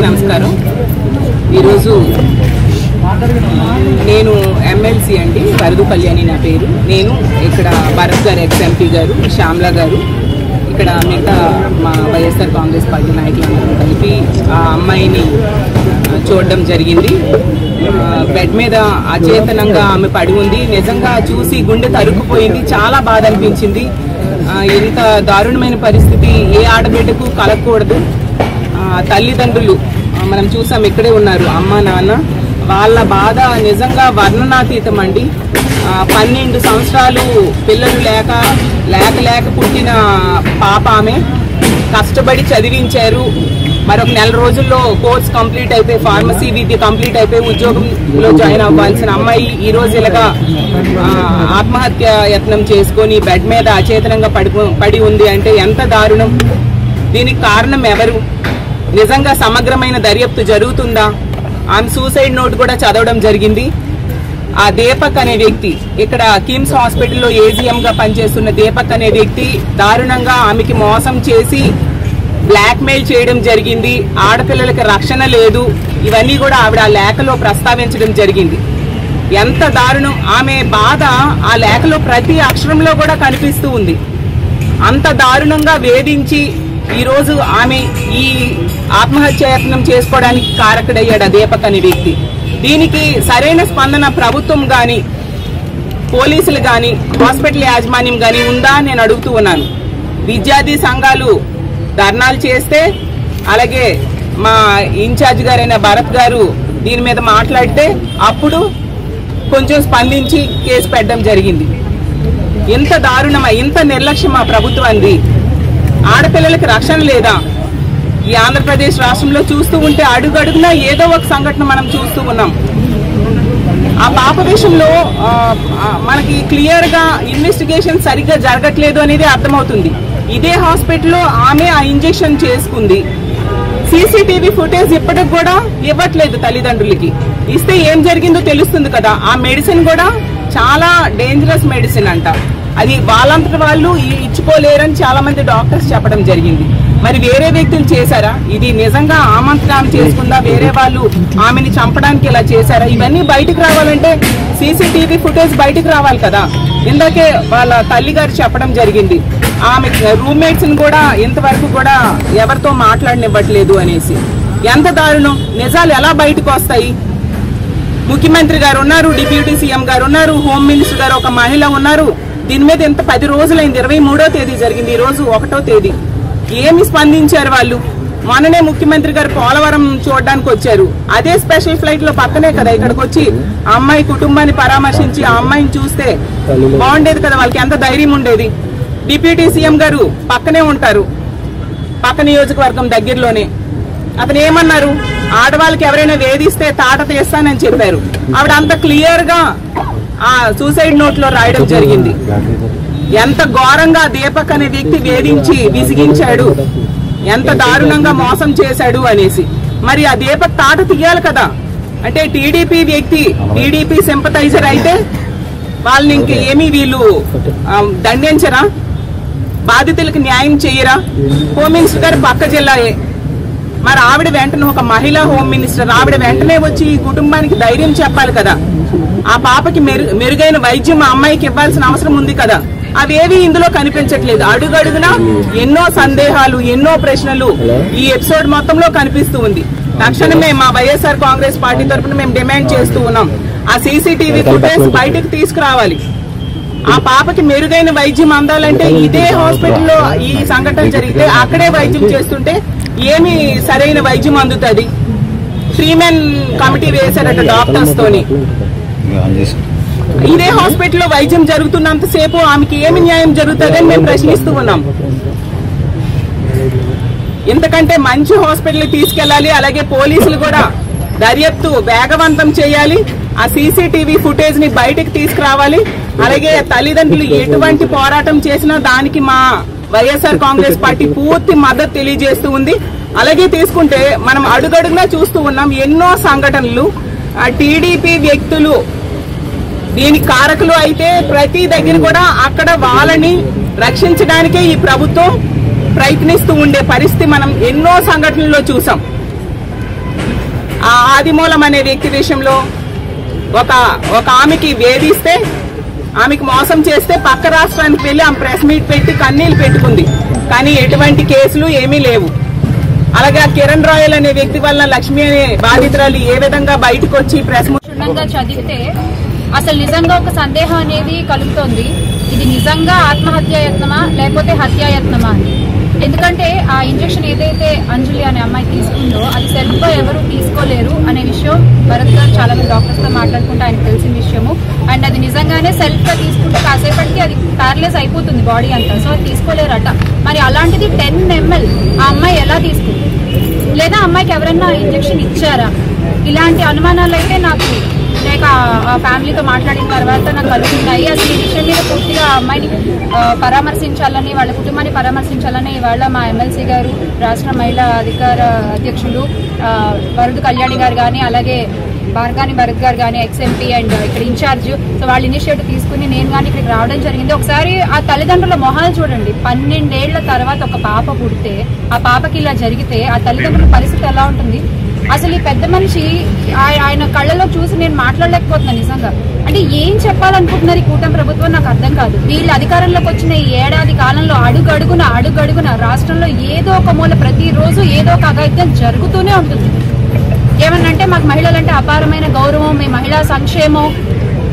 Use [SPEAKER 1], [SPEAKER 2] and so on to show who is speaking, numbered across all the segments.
[SPEAKER 1] నమస్కారం. ఈరోజు నేను ఎమ్మెల్సీ అండి, వరదు కళ్యాణి నా పేరు. నేను ఇక్కడ భరత్ గారు, ఎక్స్-ఎంపీ గారు, శ్యామ్లా గారు, ఇక్కడ మిగతా మా వైఎస్ఆర్ కాంగ్రెస్ పార్టీ నాయకులందరూ కలిపి ఆ అమ్మాయిని చూడడం జరిగింది. బెడ్ మీద అచేతనంగా ఆమె పడి ఉంది. నిజంగా చూసి గుండె తరుక్కుపోయింది. చాలా బాధ అనిపించింది. ఇంత దారుణమైన పరిస్థితి ఏ ఆడబిడ్డకు కలగకూడదు. తల్లిదండ్రులు మనం చూసాం, ఇక్కడే ఉన్నారు, అమ్మ నాన్న. వాళ్ళ బాధ నిజంగా వర్ణనాతీతం అండి. 12 సంవత్సరాలు పిల్లలు లేక పుట్టిన పాప ఆమె. కష్టపడి చదివించారు. మరొక నెల రోజుల్లో కోర్స్ కంప్లీట్ అయిపోయి, ఫార్మసీ విద్య కంప్లీట్ అయిపోయి ఉద్యోగంలో జాయిన్ అవ్వాల్సిన అమ్మాయి ఈ రోజు ఇలాగా ఆత్మహత్య యత్నం చేసుకొని బెడ్ మీద అచేతనంగా పడి ఉంది అంటే ఎంత దారుణం. దీనికి కారణం ఎవరు? నిజంగా సమగ్రమైన దర్యాప్తు జరుగుతుందా? ఆమె సూసైడ్ నోట్ కూడా చదవడం జరిగింది. ఆ దీపక్ అనే వ్యక్తి, ఇక్కడ కిమ్స్ హాస్పిటల్లో ఏజీఎం గా పనిచేస్తున్న దీపక్ అనే వ్యక్తి దారుణంగా ఆమెకి మోసం చేసి బ్లాక్ మెయిల్ చేయడం జరిగింది. ఆడపిల్లలకి రక్షణ లేదు. ఇవన్నీ కూడా ఆవిడ ఆ లేఖలో ప్రస్తావించడం జరిగింది. ఎంత దారుణం. ఆమె బాధ ఆ లేఖలో ప్రతి అక్షరంలో కూడా కనిపిస్తూ ఉంది. అంత దారుణంగా వేధించి ఈరోజు ఆమె ఈ ఆత్మహత్యాయత్నం చేసుకోవడానికి కారకుడయ్యాడు ఆ దీపక్ అనే వ్యక్తి. దీనికి సరైన స్పందన ప్రభుత్వం గాని, పోలీసులు గాని, హాస్పిటల్ యాజమాన్యం గాని ఉందా నేను అడుగుతూ ఉన్నాను. విద్యార్థి సంఘాలు ధర్నాలు చేస్తే, అలాగే మా ఇన్ఛార్జ్ గారైన భరత్ గారు దీని మీద మాట్లాడితే అప్పుడు కొంచెం స్పందించి కేసు పెట్టడం జరిగింది. ఇంత దారుణమా, ఇంత నిర్లక్ష్యమా ప్రభుత్వానికి? ఆడపిల్లలకి రక్షణ లేదా? ఈ ఆంధ్రప్రదేశ్ రాష్ట్రంలో చూస్తూ ఉంటే అడుగడుగునా ఏదో ఒక సంఘటన మనం చూస్తూ ఉన్నాం. ఆ పాప విషయంలో మనకి క్లియర్ గా ఇన్వెస్టిగేషన్ సరిగ్గా జరగట్లేదు అనేది అర్థమవుతుంది. ఇదే హాస్పిటల్లో ఆమె ఆ ఇంజెక్షన్ చేసుకుంది. సీసీటీవీ ఫుటేజ్ ఇప్పటికి కూడా ఇవ్వట్లేదు తల్లిదండ్రులకి. ఇస్తే ఏం జరిగిందో తెలుస్తుంది కదా. ఆ మెడిసిన్ కూడా చాలా డేంజరస్ మెడిసిన్ అంట. అది వాళ్ళంతటి వాళ్ళు ఇచ్చుకోలేరని చాలా మంది డాక్టర్స్ చెప్పడం జరిగింది. మరి వేరే వ్యక్తులు చేశారా? ఇది నిజంగా ఆమంతగా ఆమె చేసుకుందా? వేరే వాళ్ళు ఆమెని చంపడానికి ఇలా చేశారా? ఇవన్నీ బయటకు రావాలంటే సీసీటీవీ ఫుటేజ్ బయటకు రావాలి కదా. ఇందాకే వాళ్ళ తల్లి గారు చెప్పడం జరిగింది, ఆమె రూమ్మేట్స్ ని కూడా ఇంతవరకు కూడా ఎవరితో మాట్లాడనివ్వట్లేదు అనేసి. ఎంత దారుణం. నిజాలు ఎలా బయటకు వస్తాయి? ముఖ్యమంత్రి గారు ఉన్నారు, డిప్యూటీ సీఎం గారు ఉన్నారు, హోమ్ మినిస్టర్ గారు ఒక మహిళ ఉన్నారు. దీని మీద ఇంత 10 రోజులైంది. 23వ తేదీ జరిగింది, ఈ రోజు 1వ తేదీ. ఏమి స్పందించారు వాళ్ళు? మొన్ననే ముఖ్యమంత్రి గారు పోలవరం చూడడానికి వచ్చారు. అదే స్పెషల్ ఫ్లైట్ లో పక్కనే కదా ఇక్కడికి వచ్చి ఆ అమ్మాయి కుటుంబాన్ని పరామర్శించి ఆ అమ్మాయిని చూస్తే బాగుండేది కదా. వాళ్ళకి ఎంత ధైర్యం ఉండేది. డిప్యూటీ సీఎం గారు పక్కనే ఉంటారు, పక్క నియోజకవర్గం దగ్గరలోనే. అతను ఏమన్నారు? ఆడవాళ్ళకి ఎవరైనా వేధిస్తే తాట తీస్తానని చెప్పారు. ఆవిడ అంత క్లియర్ గా ఆ సూసైడ్ నోట్ లో రాయడం జరిగింది. ఎంత ఘోరంగా దీపక్ అనే వ్యక్తి వేధించి విసిగించాడు, ఎంత దారుణంగా మోసం చేశాడు అనేసి. మరి ఆ దీపక్ తాట తీయాలి కదా. అంటే టీడీపీ వ్యక్తి, టీడీపీ సింపథైజర్ అయితే వాళ్ళని ఇంక ఏమీ వీళ్ళు దండించరా? బాధితులకు న్యాయం చేయరా? హోమ్ మినిస్టర్ గారు పక్క జిల్లాయే. మరి ఆవిడ వెంటనే, ఒక మహిళా హోమ్ మినిస్టర్, ఆవిడ వెంటనే వచ్చి ఈ కుటుంబానికి ధైర్యం చెప్పాలి కదా. ఆ పాపకి మెరుగైన వైద్యం ఆ అమ్మాయికి ఇవ్వాల్సిన అవసరం ఉంది కదా. అవేవి ఇందులో కనిపించట్లేదు. అడుగడుగునా ఎన్నో సందేహాలు, ఎన్నో ప్రశ్నలు ఈ ఎపిసోడ్ మొత్తంలో కనిపిస్తూ ఉంది. తక్షణమే మా వైఎస్ఆర్ కాంగ్రెస్ పార్టీ తరఫున మేము డిమాండ్ చేస్తూ ఉన్నాం, ఆ సీసీటీవీ ఫుటేజ్ బయటకు తీసుకురావాలి. ఆ పాపకి మెరుగైన వైద్యం అందాలంటే ఇదే హాస్పిటల్లో ఈ సంఘటన జరిగితే అక్కడే వైద్యం చేస్తుంటే ఏమి సరైన వైద్యం అందుతుంది? 3 men కమిటీ వేశారట డాక్టర్స్ తోని. ఇదే హాస్పిటల్లో వైద్యం జరుగుతున్నంతసేపు ఆమెకి ఏమి న్యాయం జరుగుతుందని మేము ప్రశ్నిస్తూ ఉన్నాం. ఇంతకంటే మంచి హాస్పిటల్ తీసుకెళ్లాలి. అలాగే పోలీసులు కూడా దర్యాప్తు వేగవంతం చేయాలి. ఆ సీసీటీవీ ఫుటేజ్ ని బయటకు తీసుకురావాలి. అలాగే తల్లిదండ్రులు ఎటువంటి పోరాటం చేసినా దానికి మా వైఎస్ఆర్ కాంగ్రెస్ పార్టీ పూర్తి మద్దతు తెలియజేస్తూ ఉంది. అలాగే తీసుకుంటే మనం అడుగడుగునా చూస్తూ ఉన్నాం ఎన్నో సంఘటనలు. టీడీపీ వ్యక్తులు దీనికి కారకులు అయితే ప్రతి దగ్గర కూడా అక్కడ వాళ్ళని రక్షించడానికే ఈ ప్రభుత్వం ప్రయత్నిస్తూ ఉండే పరిస్థితి మనం ఎన్నో సంఘటనల్లో చూసాం. ఆ ఆదిమూలం అనే వ్యక్తి విషయంలో ఒక ఆమెకి వేధిస్తే, ఆమెకు మోసం చేస్తే పక్క రాష్ట్రానికి వెళ్ళి ఆమె ప్రెస్ మీట్ పెట్టి కన్నీళ్లు పెట్టుకుంది. కానీ ఎటువంటి కేసులు ఏమీ లేవు. అలాగే కిరణ్ రాయల్ అనే వ్యక్తి వల్ల లక్ష్మి అనే బాధితురాలు ఏ విధంగా బయటకు వచ్చి ప్రెస్
[SPEAKER 2] క్షుణ్ణంగా చదివితే అసలు నిజంగా ఒక సందేహం అనేది కలుగుతోంది. ఇది నిజంగా ఆత్మహత్యాయత్నమా లేకపోతే హత్యాయత్నమా అని. ఎందుకంటే ఆ ఇంజెక్షన్ ఏదైతే అంజలి అనే అమ్మాయి తీసుకుందో అది సెల్ఫ్ గా ఎవరు తీసుకోలేరు అనే విషయం భరత్ గారు చాలా మంది డాక్టర్స్ తో మాట్లాడుకుంటే ఆయనకు తెలిసిన విషయము. అండ్ అది నిజంగానే సెల్ఫ్ గా తీసుకుంటే కాసేపటికి అది ప్యారలైజ్ అయిపోతుంది బాడీ అంతా. సో అది తీసుకోలేరట. మరి అలాంటిది 10 ml ఆ అమ్మాయి ఎలా తీసుకుంది, లేదా అమ్మాయికి ఎవరైనా ఇంజెక్షన్ ఇచ్చారా? ఇలాంటి అనుమానాలు అయితే నాకు లేక ఫ్యామిలీతో మాట్లాడిన తర్వాత నాకు కలుగుతున్నాయి. అసలు ఈ విషయం మీద పూర్తిగా ఆ అమ్మాయిని పరామర్శించాలని, వాళ్ళ కుటుంబాన్ని పరామర్శించాలని ఇవాళ మా ఎమ్మెల్సీ గారు, రాష్ట్ర మహిళా అధికార అధ్యక్షులు వరద కళ్యాణి గారు కానీ, అలాగే బార్గాని భరత్ గారు కానీ, ఎక్స్ఎంపీ అండ్ ఇక్కడ ఇన్ఛార్జ్, సో వాళ్ళ ఇనిషియేటివ్ తీసుకుని నేను కానీ ఇక్కడికి రావడం జరిగింది. ఒకసారి ఆ తల్లిదండ్రుల మొహాలు చూడండి. 12 ఏళ్ల తర్వాత ఒక పాప పుడితే, ఆ పాపకి ఇలా జరిగితే ఆ తల్లిదండ్రుల పరిస్థితి ఎలా ఉంటుంది? అసలు ఈ పెద్ద మనిషి ఆయన కళ్ళలో చూసి నేను మాట్లాడలేకపోతున్నాను నిజంగా. అంటే ఏం చెప్పాలనుకుంటున్నారు ఈ కూటమి ప్రభుత్వం నాకు అర్థం కాదు. వీళ్ళు అధికారంలోకి వచ్చిన ఈ ఏడాది కాలంలో అడుగడుగున రాష్ట్రంలో ఏదో ఒక మూల ప్రతిరోజు ఏదో ఒక అఘాయిత్యం జరుగుతూనే ఉంటుంది. ఏమన్నంటే మాకు మహిళలంటే అపారమైన గౌరవం, మీ మహిళా సంక్షేమం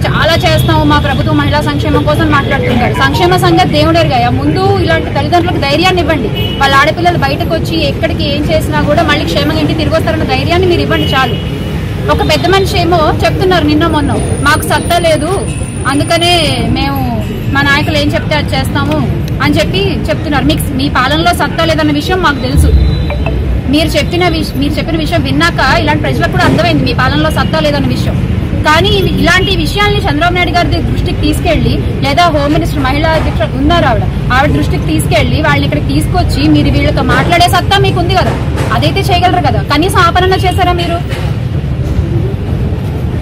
[SPEAKER 2] చాలా చేస్తాము, మా ప్రభుత్వం మహిళా సంక్షేమం కోసం మాట్లాడుతుంటారు. సంక్షేమ సంగతి దేవుడేరుగా. ముందు ఇలాంటి తల్లిదండ్రులకు ధైర్యాన్ని ఇవ్వండి. వాళ్ళ ఆడపిల్లలు బయటకు వచ్చి ఎక్కడికి ఏం చేసినా కూడా మళ్ళీ క్షేమంగా ఇంటికి తిరిగి వస్తారన్న ధైర్యాన్ని మీరు ఇవ్వండి చాలు. ఒక పెద్ద మనిషి ఏమో చెప్తున్నారు నిన్న మొన్న, మాకు సత్తా లేదు అందుకనే మేము మా నాయకులు ఏం చెప్తే అది చేస్తాము అని చెప్తున్నారు. మీ పాలనలో సత్తా లేదన్న విషయం మాకు తెలుసు. మీరు చెప్పిన విషయం విన్నాక ఇలాంటి ప్రజలకు కూడా అర్థమైంది మీ పాలనలో సత్తా లేదన్న విషయం. కానీ ఇలాంటి విషయాల్ని చంద్రబాబు నాయుడు గారి దృష్టికి తీసుకెళ్లి, లేదా హోమ్ మినిస్టర్ మహిళా అధ్యక్షుడు ఉన్నారు ఆవిడ దృష్టికి తీసుకెళ్లి వాళ్ళని ఇక్కడికి తీసుకొచ్చి మీరు వీళ్ళతో మాట్లాడే సత్తా మీకు ఉంది కదా, అదైతే చేయగలరు కదా. కనీసం ఆ పనన్నా చేశారా మీరు?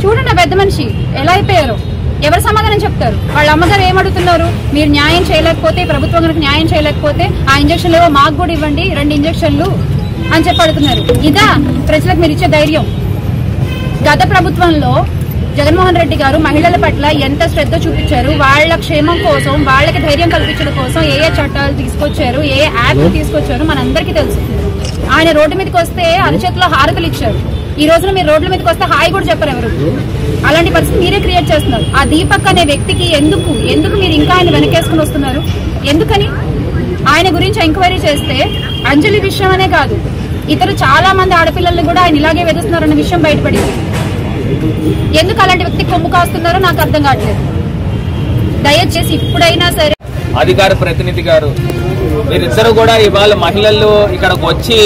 [SPEAKER 2] చూడండి పెద్ద మనిషి ఎలా అయిపోయారు. ఎవరు సమాధానం చెప్తారు? వాళ్ళ అమ్మగారు ఏమడుగుతున్నారు? మీరు న్యాయం చేయలేకపోతే, ప్రభుత్వం కనుక న్యాయం చేయలేకపోతే ఆ ఇంజక్షన్లు ఏవో మాకు కూడా ఇవ్వండి, 2 ఇంజక్షన్లు అని చెప్పి అడుగుతున్నారు. ఇదా ప్రజలకు మీరు ఇచ్చే ధైర్యం? గత ప్రభుత్వంలో జగన్మోహన్ రెడ్డి గారు మహిళల పట్ల ఎంత శ్రద్ధ చూపించారు, వాళ్ల క్షేమం కోసం, వాళ్ళకి ధైర్యం కల్పించడం కోసం ఏ చట్టాలు తీసుకొచ్చారు, ఏ యాప్ తీసుకొచ్చారు మనందరికీ తెలుసు. ఆయన రోడ్డు మీదకి వస్తే అరచేతిలో హారతులు ఇచ్చారు. ఈ రోజున మీరు రోడ్ల మీదకి వస్తే హాయి కూడా చెప్పరు ఎవరు. అలాంటి పరిస్థితి మీరే క్రియేట్ చేస్తున్నారు. ఆ దీపక్ అనే వ్యక్తికి ఎందుకు మీరు ఇంకా ఆయన వెనకేసుకుని వస్తున్నారు? ఎందుకని? ఆయన గురించి ఎంక్వైరీ చేస్తే అంజలి విషయం అనే కాదు, ఇతరు చాలా మంది ఆడపిల్లల్ని కూడా ఆయన ఇలాగే వేధిస్తున్నారన్న విషయం బయటపడింది. ఎందుకు అలాంటి వ్యక్తి కొమ్ము కాస్తున్నారో నాకు అర్థం కావట్లేదు. దయచేసి ఇప్పుడైనా సరే
[SPEAKER 3] అధికార ప్రతినిధి గారు, మీరిద్దరు కూడా ఇవాళ మహిళలు ఇక్కడికి వచ్చి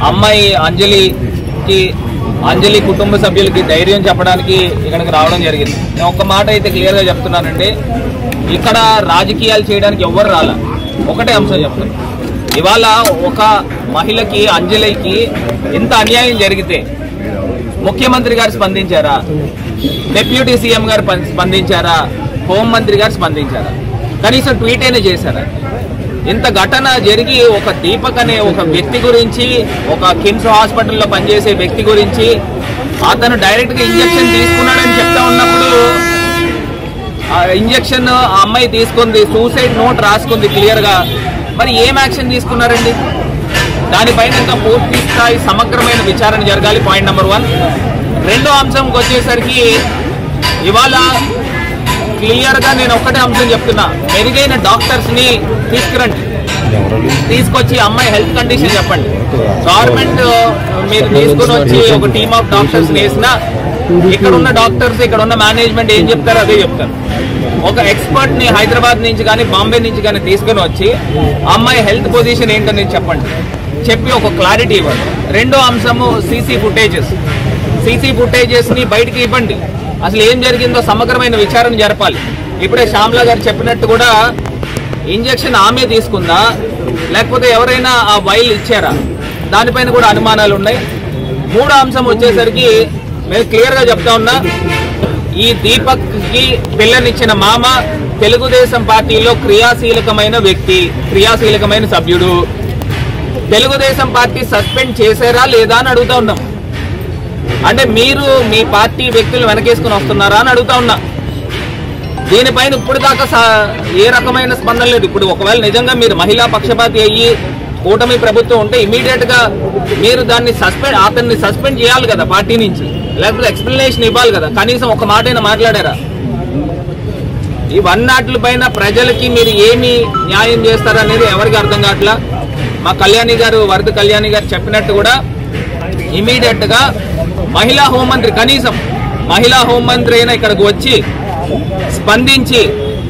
[SPEAKER 3] అమ్మాయి అంజలి కుటుంబ సభ్యులకి ధైర్యం చెప్పడానికి ఇక్కడికి రావడం జరిగింది. నేను ఒక మాట అయితే క్లియర్ గా చెప్తున్నానండి, ఇక్కడ రాజకీయాలు చేయడానికి ఎవ్వరు రాలా. ఒకటే అంశం చెప్తాను, ఇవాళ ఒక మహిళకి అంజలికి ఇంత అన్యాయం జరిగితే ముఖ్యమంత్రి గారు స్పందించారా? డిప్యూటీ సీఎం గారు స్పందించారా? హోంమంత్రి గారు స్పందించారా? కనీసం ట్వీట్ అయినా చేశారా? ఇంత ఘటన జరిగి ఒక దీపక్ అనే ఒక వ్యక్తి గురించి, ఒక కిమ్స్ హాస్పిటల్లో పనిచేసే వ్యక్తి గురించి అతను డైరెక్ట్ గా ఇంజక్షన్ తీసుకున్నాడని చెప్తా ఉన్నప్పుడు ఆ ఇంజక్షన్ ఆ అమ్మాయి తీసుకుంది, సూసైడ్ నోట్ రాసుకుంది క్లియర్ గా. మరి ఏం యాక్షన్ తీసుకున్నారండి? దానిపైన ఇంకా పూర్తి స్థాయి సమగ్రమైన విచారణ జరగాలి. Point number 1. రెండో అంశంకి వచ్చేసరికి ఇవాళ క్లియర్ గా నేను ఒక్కటే అంశం చెప్తున్నా, మెరుగైన డాక్టర్స్ ని తీసుకొచ్చి అమ్మాయి హెల్త్ కండిషన్ చెప్పండి. గవర్నమెంట్ మీరు తీసుకుని వచ్చి ఒక టీమ్ ఆఫ్ డాక్టర్స్ వేసినా ఇక్కడ ఉన్న డాక్టర్స్, ఇక్కడ ఉన్న మేనేజ్మెంట్ ఏం చెప్తారో అదే చెప్తారు. ఒక ఎక్స్పర్ట్ ని హైదరాబాద్ నుంచి కానీ బాంబే నుంచి కానీ తీసుకుని వచ్చి అమ్మాయి హెల్త్ పొజిషన్ ఏంటని చెప్పండి, చెప్పి ఒక క్లారిటీ ఇవ్వండి. రెండో అంశము సీసీ ఫుటేజెస్ ని బయటికి ఇవ్వండి. అసలు ఏం జరిగిందో సమగ్రమైన విచారణ జరపాలి. ఇప్పుడే శ్యామ్లా గారు చెప్పినట్టు కూడా ఇంజక్షన్ ఆమె తీసుకుందా లేకపోతే ఎవరైనా ఆ వైల్ ఇచ్చారా, దానిపైన కూడా అనుమానాలు ఉన్నాయి. మూడో అంశం వచ్చేసరికి మేము క్లియర్ గా చెప్తా ఉన్నా, ఈ దీపక్ కి పిల్లనిచ్చిన మామ తెలుగుదేశం పార్టీలో క్రియాశీలకమైన వ్యక్తి, క్రియాశీలకమైన సభ్యుడు. తెలుగుదేశం పార్టీ సస్పెండ్ చేశారా లేదా అని అడుగుతా ఉన్నాం. అంటే మీరు మీ పార్టీ వ్యక్తులు వెనకేసుకుని వస్తున్నారా అని అడుగుతా ఉన్నా. దీనిపైన ఇప్పుడు దాకా ఏ రకమైన స్పందన లేదు. ఇప్పుడు ఒకవేళ నిజంగా మీరు మహిళా పక్షపాతి అయ్యి కూటమి ప్రభుత్వం ఉంటే ఇమీడియట్ గా మీరు దాన్ని అతన్ని సస్పెండ్ చేయాలి కదా పార్టీ నుంచి, లేకపోతే ఎక్స్ప్లెనేషన్ ఇవ్వాలి కదా. కనీసం ఒక మాట అయినా మాట్లాడారా? ఈ వన్నాట్లపైన ప్రజలకి మీరు ఏమి న్యాయం చేస్తారనేది ఎవరికి అర్థం కావట్లా. మా కళ్యాణి గారు, వరద కళ్యాణి గారు చెప్పినట్టు కూడా ఇమీడియట్ గా మహిళా హోంమంత్రి, కనీసం మహిళా హోంమంత్రి అయినా ఇక్కడికి వచ్చి స్పందించి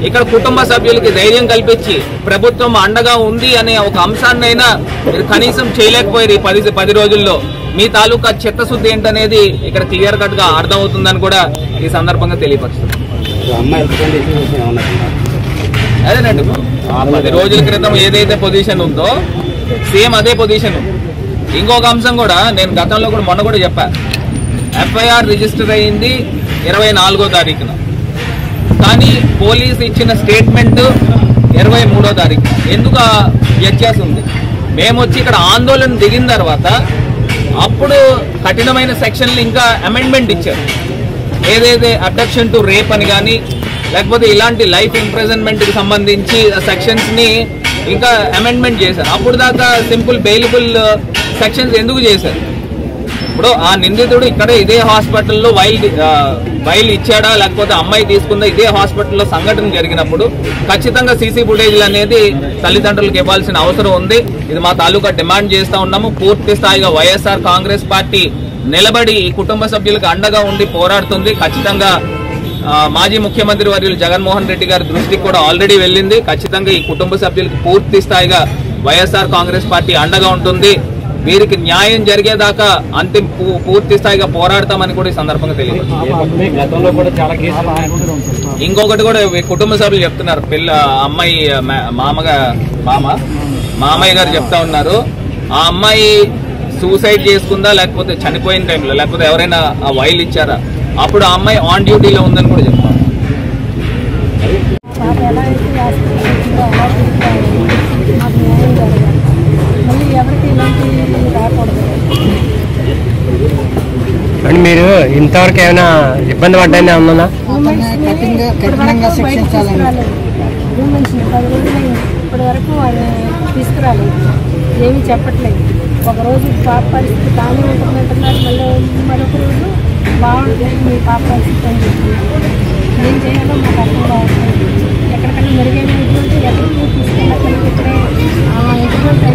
[SPEAKER 3] ఇక్కడ కుటుంబ సభ్యులకి ధైర్యం కల్పించి ప్రభుత్వం అండగా ఉంది అనే ఒక అంశాన్నైనా మీరు కనీసం చేయలేకపోయారు. ఈ 10 రోజుల్లో మీ తాలూకా చిత్తశుద్ధి ఏంటనేది ఇక్కడ క్లియర్ కట్ గా అర్థమవుతుందని కూడా ఈ సందర్భంగా తెలియపరుస్తుంది. అదేనండి, ఆ 10 రోజుల క్రితం ఏదైతే పొజిషన్ ఉందో సేమ్ అదే పొజిషన్. ఇంకొక అంశం కూడా నేను గతంలో కూడా మొన్న కూడా చెప్పా, ఎఫ్ఐఆర్ రిజిస్టర్ అయింది 24వ తారీఖున, కానీ పోలీసు ఇచ్చిన స్టేట్మెంట్ 23వ తారీఖు. ఎందుకు ఆ వ్యత్యాసం ఉంది? మేము వచ్చి ఇక్కడ ఆందోళన దిగిన తర్వాత అప్పుడు కఠినమైన సెక్షన్లు ఇంకా అమెండ్మెంట్ ఇచ్చారు. ఏదైతే అబ్డక్షన్ టు రేప్ అని కానీ లేకపోతే ఇలాంటి లైఫ్ ఇంప్రిజన్మెంట్ కి సంబంధించి సెక్షన్స్ ని ఇంకా అమెండ్మెంట్ చేశారు. అప్పుడు దాకా సింపుల్ బెయిలబుల్ సెక్షన్స్ ఎందుకు చేశారు? ఇప్పుడు ఆ నిందితుడు ఇక్కడ ఇదే హాస్పిటల్లో వైల్ ఇచ్చాడా లేకపోతే అమ్మాయి తీసుకుందా, ఇదే హాస్పిటల్లో సంఘటన జరిగినప్పుడు ఖచ్చితంగా సీసీ ఫుటేజ్లు అనేది తల్లిదండ్రులకు ఇవ్వాల్సిన అవసరం ఉంది. ఇది మా తాలూకా డిమాండ్ చేస్తా ఉన్నాము. పూర్తి స్థాయిగా వైఎస్ఆర్ కాంగ్రెస్ పార్టీ నిలబడి ఈ కుటుంబ సభ్యులకు అండగా ఉండి పోరాడుతుంది. ఖచ్చితంగా మాజీ ముఖ్యమంత్రి వర్యులు జగన్మోహన్ రెడ్డి గారి దృష్టికి కూడా ఆల్రెడీ వెళ్ళింది. ఖచ్చితంగా ఈ కుటుంబ సభ్యులకు పూర్తి స్థాయిగా వైఎస్ఆర్ కాంగ్రెస్ పార్టీ అండగా ఉంటుంది. వీరికి న్యాయం జరిగేదాకా అంతిమ పూర్తి స్థాయిగా పోరాడతామని కూడా ఈ సందర్భంగా తెలియదు. ఇంకొకటి కూడా కుటుంబ సభ్యులు చెప్తున్నారు, అమ్మాయి మామయ్య గారు చెప్తా ఉన్నారు, ఆ అమ్మాయి సూసైడ్ చేసుకుందా లేకపోతే చనిపోయిన టైంలో లేకపోతే ఎవరైనా ఆ వైల్ ఇచ్చారా, అప్పుడు ఆ అమ్మాయి ఆన్ డ్యూటీలో ఉందని కూడా చెప్తాను.
[SPEAKER 4] అండ్ మీరు ఇంతవరకు ఏమైనా ఇబ్బంది పడ్డానే ఉందా?
[SPEAKER 5] ఇప్పటి వరకు తీసుకురాలేదు, ఏమీ చెప్పట్లేదు. ఒకరోజు పాప పరిస్థితి బాగానే ఉంటుందంటున్నారు, మళ్ళీ మరొక రోజు బాగుంటుంది మీ పాప పరిస్థితి అని చెప్పి ఏం చేయాలో మాకు అర్థం కావట్లేదు. ఎక్కడికైనా మెరుగైన ఎటువంటి ఎక్కడికి తీసుకెళ్ళి ఇక్కడే ఎటువంటి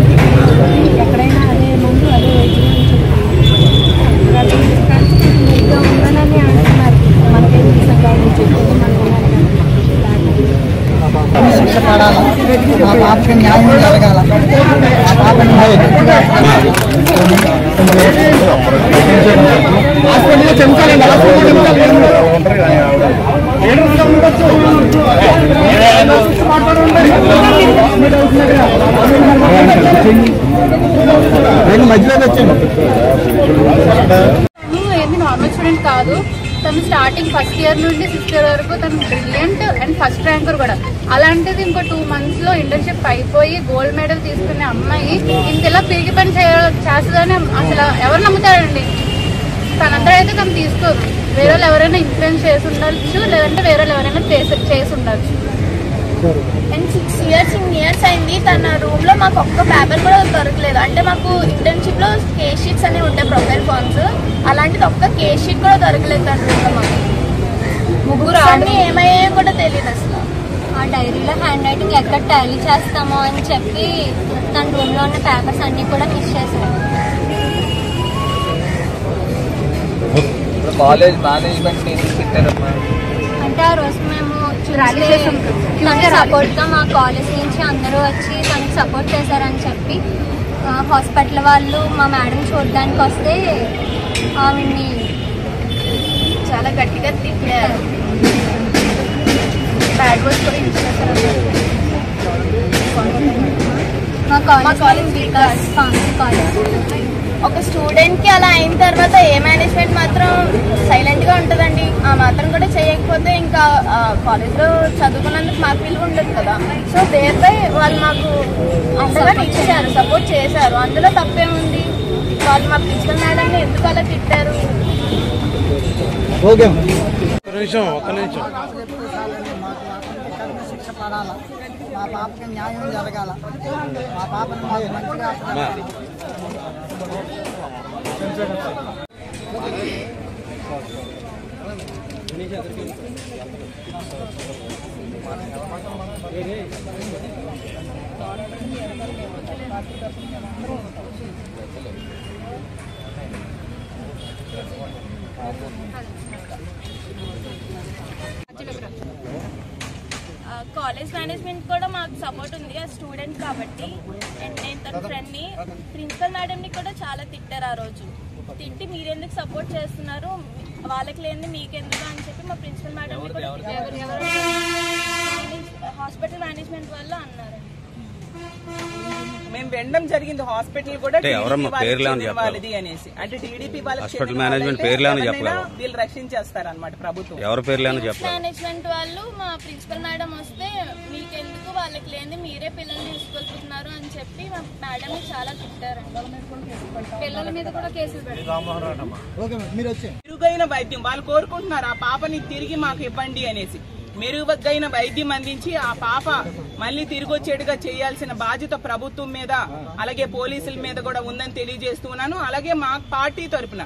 [SPEAKER 5] ఎక్కడైనా అదే ముందు అదే వైద్యం మెరుగ్గా ఉండాలని అంటున్నారు. మనకేం విషయం కాదు చెప్పేది మనం శిక్ష పడాలి, ఆ పాపకి న్యాయం జరగాల, ఆ పాపని హాస్పిటల్లో చెంచాలండి. మధ్యలో వచ్చాను.
[SPEAKER 2] ఏమి నార్మల్ స్టూడెంట్ కాదు, తను స్టార్టింగ్ ఫస్ట్ ఇయర్ నుండి 6th ఇయర్ వరకు తను బ్రిలియంట్ అండ్ ఫస్ట్ ర్యాంకర్ కూడా. అలాంటిది ఇంకో 2 months లో ఇంటర్న్షిప్ అయిపోయి గోల్డ్ మెడల్ తీసుకునే అమ్మాయి ఇంతలా తిరిగి పని చేస్తుందని అసలు ఎవరు నమ్ముతారండి? తనంతా అయితే తను తీసుకోదు. వేరే వాళ్ళు ఎవరైనా ఇన్ఫ్లుయెన్స్ చేసి ఉండొచ్చు, లేదంటే వేరే వాళ్ళు ఎవరైనా చేసి ఉండొచ్చు.
[SPEAKER 6] అండ్ 6 years అయింది. తన రూమ్ లో మాకు ఒక్క పేపర్ కూడా దొరకలేదు. అంటే మాకు ఇంటర్న్షిప్ లో కేస్ షీట్స్ అనేవి ఉంటాయి, ప్రొఫైల్ ఫార్మ్స్, అలాంటిది ఒక్క కేస్ షీట్ కూడా దొరకలేదు తన రూమ్ లో. మాకు ముగ్గురు అన్ని ఏమయ్యాయో కూడా తెలియదు అసలు.
[SPEAKER 7] ఆ డైరీలో హ్యాండ్ రైటింగ్ ఎక్కడ టాలీ చేస్తామో అని చెప్పి తన రూమ్ లో ఉన్న పేపర్స్ అన్ని కూడా మిస్ చేశారు.
[SPEAKER 3] కాలేజ్ మేనేజ్మెంట్ పెట్టారమ్మా
[SPEAKER 7] అంటే ఆ రోజు మేము సపోర్ట్ గా మా కాలేజ్ నుంచి అందరూ వచ్చి తనకి సపోర్ట్ చేశారని చెప్పి హాస్పిటల్ వాళ్ళు మా మేడం చూడడానికి వస్తే ఆవిడ్ని
[SPEAKER 6] చాలా గట్టిగా తిట్టారు. బ్యాడ్ వర్డ్స్ కూడా యూజ్ చేశారు.
[SPEAKER 7] మా కాలేజ్ వికాస్ కాలేజ్
[SPEAKER 6] ఒక స్టూడెంట్కి అలా అయిన తర్వాత ఏ మేనేజ్మెంట్ మాత్రం సైలెంట్గా ఉంటుందండి. ఆ మాత్రం కూడా చేయకపోతే ఇంకా కాలేజ్లో చదువుకున్నందుకు మాకు విలువ ఉండదు కదా. సో దేనిపై వాళ్ళు మాకు అంతగా ఇచ్చారు, సపోర్ట్ చేశారు. అందులో తప్పేముంది? వాళ్ళు మా ప్రిన్సిపల్ మేడంని ఎందుకు అలా తిట్టారు?
[SPEAKER 8] శిక్ష పడాలా, మా పాపకి న్యాయం జరగాల, మా పాపను మాకు మంచిగా
[SPEAKER 6] కాలేజ్ మేనేజ్మెంట్ కూడా మాకు సపోర్ట్ ఉంది, ఆ స్టూడెంట్ కాబట్టి. అండ్ నేను తన ఫ్రెండ్ని, ప్రిన్సిపల్ మేడంని కూడా చాలా తిట్టారు ఆ రోజు. తిట్టి మీరెందుకు సపోర్ట్ చేస్తున్నారు, వాళ్ళకి లేనిది మీకెందుకు అని చెప్పి మా ప్రిన్సిపల్ మేడంని కూడా హాస్పిటల్ మేనేజ్మెంట్ వాళ్ళు అన్నారు.
[SPEAKER 1] మేము వెళ్ళడం జరిగింది హాస్పిటల్ కూడా వాళ్ళది అనేసి. అంటే టీడీపీ వాళ్ళకి వీళ్ళు రక్షించేస్తారు అనమాట ప్రభుత్వం.
[SPEAKER 6] మేనేజ్మెంట్ వాళ్ళు మా ప్రిన్సిపల్ మేడం వస్తే మీకెందుకు, వాళ్ళకి లేని మీరే పిల్లల్ని తీసుకెళ్తున్నారు అని చెప్పి మా మేడం చాలా తిట్టారండి.
[SPEAKER 2] పిల్లల మీద కూడా కేసులు పెట్టారు.
[SPEAKER 1] మెరుగైన వైద్యం వాళ్ళు కోరుకుంటున్నారు, ఆ పాపని తిరిగి మాకు ఇవ్వండి అనేసి. మెరుగైన వైద్యం అందించి ఆ పాప మళ్ళీ తిరిగి వచ్చేట్టుగా చేయాల్సిన బాధ్యత ప్రభుత్వం మీద అలాగే పోలీసుల మీద కూడా ఉందని తెలియజేస్తున్నాను. అలాగే మా పార్టీ తరఫున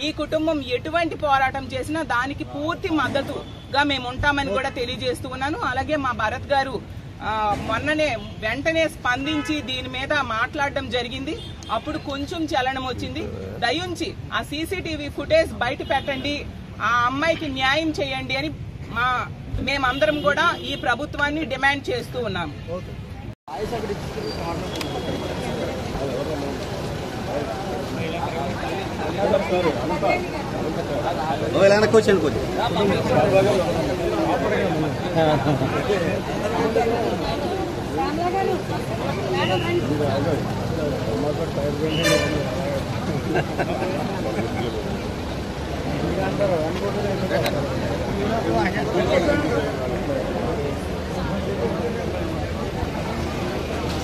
[SPEAKER 1] ఈ కుటుంబం ఎటువంటి పోరాటం చేసినా దానికి పూర్తి మద్దతుగా మేము ఉంటామని కూడా తెలియజేస్తున్నాను. అలాగే మా భరత్ గారు వెంటనే స్పందించి దీని మీద మాట్లాడడం జరిగింది. అప్పుడు కొంచెం చలనం వచ్చింది. దయించి ఆ సీసీటీవీ ఫుటేజ్ బయట పెట్టండి, ఆ అమ్మాయికి న్యాయం చేయండి అని మేమందరం కూడా ఈ ప్రభుత్వాన్ని డిమాండ్ చేస్తూ ఉన్నాము.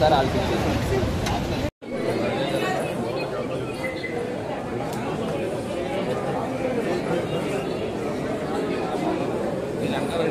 [SPEAKER 3] సార్ వీళ్ళందరూ